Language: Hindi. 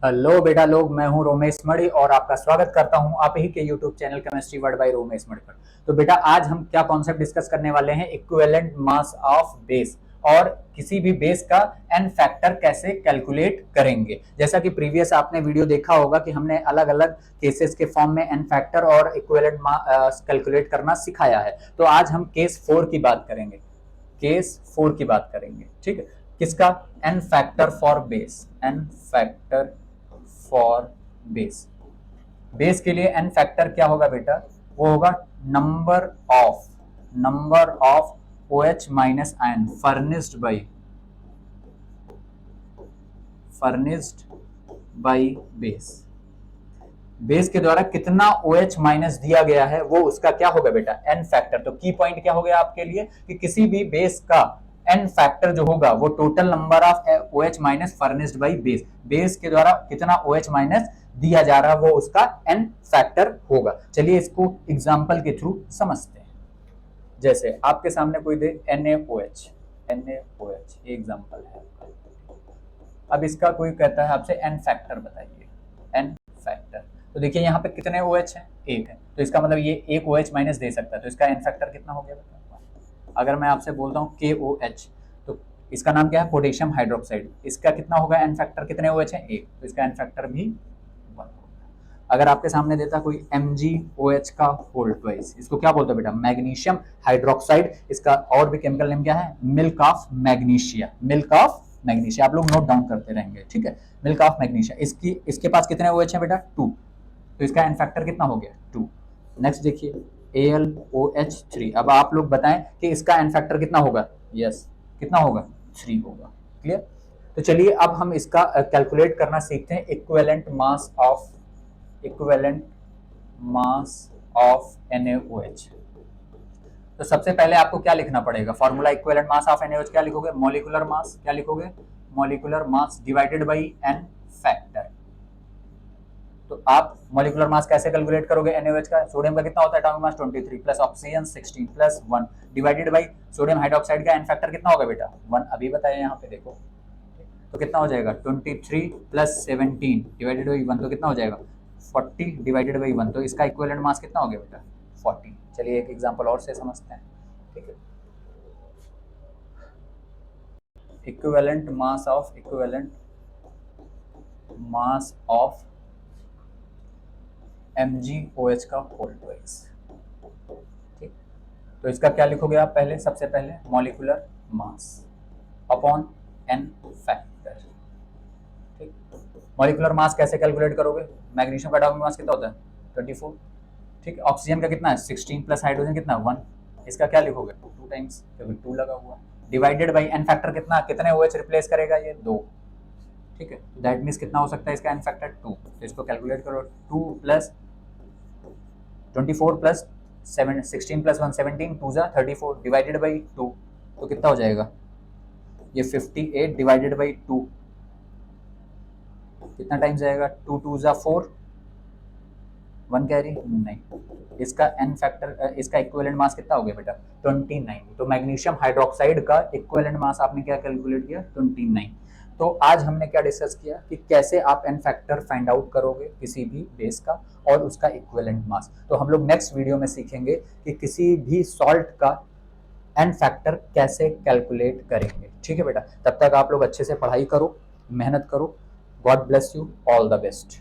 हेलो बेटा लोग, मैं हूं रोमेश मणि और आपका स्वागत करता हूं आप ही के YouTube channel chemistry world by Romesh Mani पर। तो बेटा आज हम क्या कॉन्सेप्ट डिस्कस करने वाले हैं, इक्विवेलेंट मास ऑफ बेस और किसी भी बेस का एन फैक्टर कैसे कैलकुलेट करेंगे। जैसा कि प्रीवियस आपने वीडियो देखा होगा कि हमने अलग अलग केसेस के फॉर्म में एन फैक्टर और इक्विवेलेंट कैलकुलेट करना सिखाया है। तो आज हम केस 4 की बात करेंगे, केस 4 की बात करेंगे। ठीक है, किसका? N factor for base, n factor for base. Base के लिए एन फैक्टर क्या होगा बेटा? वो होगा number of OH minus ion furnished by base. Base के द्वारा कितना OH माइनस दिया गया है वो उसका क्या होगा बेटा? N factor. तो की पॉइंट क्या हो गया आपके लिए कि किसी भी बेस का एन फैक्टर जो होगा वो total number of OH minus furnished by base, base के द्वारा कितना OH माइनस दिया जा रहा है वो उसका एन फैक्टर होगा। चलिए इसको एग्जांपल के थ्रू समझते हैं। जैसे आपके सामने कोई दे NaOH एग्जांपल है। अब इसका कोई कहता है आपसे एन फैक्टर बताइए, एन फैक्टर। तो देखिए यहाँ पे कितने OH हैं? एक है, तो इसका मतलब ये एक OH माइनस दे सकता है, तो इसका एन फैक्टर कितना हो गया बताओ? अगर मैं आपसे बोलता हूँ KOH, तो इसका नाम क्या है? Potassium hydroxide. इसका कितना होगा एन फैक्टर? कितने OH है? एक, तो इसका एन फैक्टर भी 1 होगा। अगर आपके सामने देता कोई MgOH का होल ट्वाइस, इसको क्या बोलते हैं बेटा? Magnesium hydroxide. इसका और भी केमिकल नेम क्या है? Milk of magnesia, milk of magnesia. आप लोग नोट डाउन करते रहेंगे, ठीक है? Milk of magnesia. इसके पास कितने OH है बेटा? 2, तो इसका एन फैक्टर कितना हो गया? 2। नेक्स्ट देखिए AlOH3। अब आप लोग बताएं कि इसका एन फैक्टर कितना होगा? यस, कितना होगा? 3 होगा। क्लियर? तो चलिए अब हम इसका कैलकुलेट करना सीखते हैं, इक्विवेलेंट मास ऑफ NaOH। तो सबसे पहले आपको क्या लिखना पड़ेगा? Formula equivalent mass of NaOH क्या लिखोगे? Molecular mass. क्या लिखोगे? Molecular mass divided by n factor. तो आप मॉलिक्यूलर मास कैसे कैलकुलेट करोगे? NaOH का, सोडियम का कितना होता है atomic mass? 23 plus oxygen 16 plus 1 divided by sodium hydroxide का एन फैक्टर कितना होगा बेटा? 1। अभी बताया यहाँ पे देखो, तो कितना हो जाएगा? 23 प्लस 17 डिवाइडेड बाई 1, तो कितना हो जाएगा? 40 डिवाइडेड बाई 1। तो इसका इक्विवेलेंट मास कितना हो गया बेटा? 40। चलिए एक एग्जांपल और से समझते हैं। ठीक है, इक्विवेलेंट मास ऑफ MgOH का होल ट्वाइस। ठीक, तो इसका क्या लिखोगे आप? पहले सबसे पहले molecular mass upon n factor. ठीक, मॉलिक्यूलर मास कैसे कैलकुलेट करोगे? मैग्नीशियम का एटॉमिक मास कितना होता है? 24। ठीक है, ऑक्सीजन का कितना है? 16 प्लस हाइड्रोजन कितना? 1। इसका क्या लिखोगे? 2 टाइम्स, क्योंकि 2 लगा हुआ। डिवाइडेड बाई एन फैक्टर कितना? कितने OH रिप्लेस करेगा? ये 2। ठीक है, तो दैट मीन्स कितना हो सकता है इसका एन फैक्टर? 2। तो इसको कैलकुलेट करो। 2 प्लस 24 प्लस 16 प्लस 1 17, 2 जा 34 डिवाइडेड बाई 2, तो कितना हो जाएगा? ये 58 डिवाइडेड बाई 2 कितना टाइम जाएगा? 2 2 जा 4, 1 कैरी नहीं। इसका एन फैक्टर, इसका इक्विवेलेंट मास कितना हो गया बेटा? 29। तो मैग्नीशियम हाइड्रोक्साइड का इक्विवेलेंट मास आपने क्या कैलकुलेट किया? 29। तो आज हमने क्या डिस्कस किया कि कैसे आप एन फैक्टर फाइंड आउट करोगे किसी भी बेस का और उसका इक्विवेलेंट मास। तो हम लोग नेक्स्ट वीडियो में सीखेंगे कि किसी भी सॉल्ट का एन फैक्टर कैसे कैलकुलेट करेंगे। ठीक है बेटा, तब तक आप लोग अच्छे से पढ़ाई करो, मेहनत करो। God bless you, all the best.